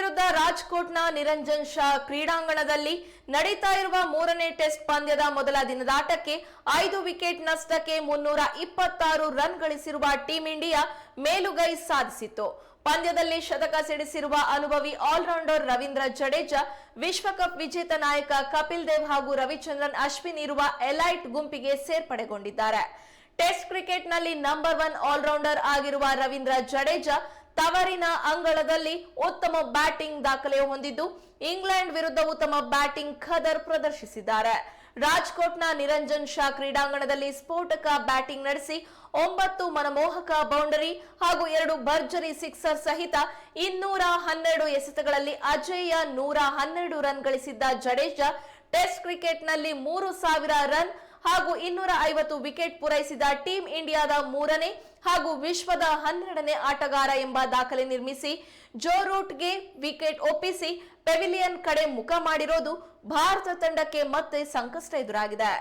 ವಿರುದ್ಧ ರಾಜ್ಕೋಟ್ನ ನಿರಂಜನ್ ಶಾ ಕ್ರೀಡಾಂಗಣದಲ್ಲಿ ನಡೀತಾ ಇರುವ ಮೂರನೇ ಟೆಸ್ಟ್ ಪಂದ್ಯದ ಮೊದಲ ದಿನದ ಆಟಕ್ಕೆ 5 ವಿಕೆಟ್ ನಷ್ಟಕ್ಕೆ 326 ರನ್ ಗಳಿಸಿರುವ ಟೀಂ ಇಂಡಿಯಾ ಮೇಲುಗೈ ಸಾಧಿಸಿತು. ಪಂದ್ಯದಲ್ಲಿ ಶತಕ ಸಿಡಿಸಿರುವ ಅನುಭವಿ ಆಲ್ರೌಂಡರ್ ರವೀಂದ್ರ ಜಡೇಜಾ ವಿಶ್ವಕಪ್ ವಿಜೇತ ನಾಯಕ ಕಪಿಲ್ ದೇವ್ ಹಾಗೂ ರವಿಚಂದ್ರನ್ ಅಶ್ವಿನ್ ಇರುವ ಎಲೈಟ್ ಗುಂಪಿಗೆ ಸೇರ್ಪಡೆಗೊಂಡಿದ್ದಾರೆ. ಟೆಸ್ಟ್ ಕ್ರಿಕೆಟ್ನಲ್ಲಿ ನಂಬರ್ 1 ಆಲ್ರೌಂಡರ್ ಆಗಿರುವ ರವೀಂದ್ರ ಜಡೇಜಾ ತವರಿನ ಅಂಗಳದಲ್ಲಿ ಉತ್ತಮ ಬ್ಯಾಟಿಂಗ್ ದಾಖಲೆ ಹೊಂದಿದ್ದು ಇಂಗ್ಲೆಂಡ್ ವಿರುದ್ಧ ಉತ್ತಮ ಬ್ಯಾಟಿಂಗ್ ಖದರ್ ಪ್ರದರ್ಶಿಸಿದ್ದಾರೆ. ರಾಜ್ಕೋಟ್ನ ನಿರಂಜನ್ ಶಾ ಕ್ರೀಡಾಂಗಣದಲ್ಲಿ ಸ್ಫೋಟಕ ಬ್ಯಾಟಿಂಗ್ ನಡೆಸಿ 9 ಮನಮೋಹಕ ಬೌಂಡರಿ ಹಾಗೂ 2 ಭರ್ಜರಿ ಸಿಕ್ಸರ್ ಸಹಿತ 212 ಎಸೆತಗಳಲ್ಲಿ ಅಜೇಯ 112 ರನ್ ಗಳಿಸಿದ್ದ ಜಡೇಜಾ ಟೆಸ್ಟ್ ಕ್ರಿಕೆಟ್ನಲ್ಲಿ 3000 ರನ್ ಹಾಗೂ 250 ವಿಕೆಟ್ ಪೂರೈಸಿದ ಟೀಂ ಇಂಡಿಯಾದ 3ನೇ ಹಾಗೂ ವಿಶ್ವದ 12ನೇ ಆಟಗಾರ ಎಂಬ ದಾಖಲೆ ನಿರ್ಮಿಸಿ ಜೋ ರೂಟ್ಗೆ ವಿಕೆಟ್ ಒಪ್ಪಿಸಿ ಪೆವಿಲಿಯನ್ ಕಡೆ ಮುಖ ಮಾಡಿರೋದು ಭಾರತ ತಂಡಕ್ಕೆ ಮತ್ತೆ ಸಂಕಷ್ಟ ಎದುರಾಗಿದೆ.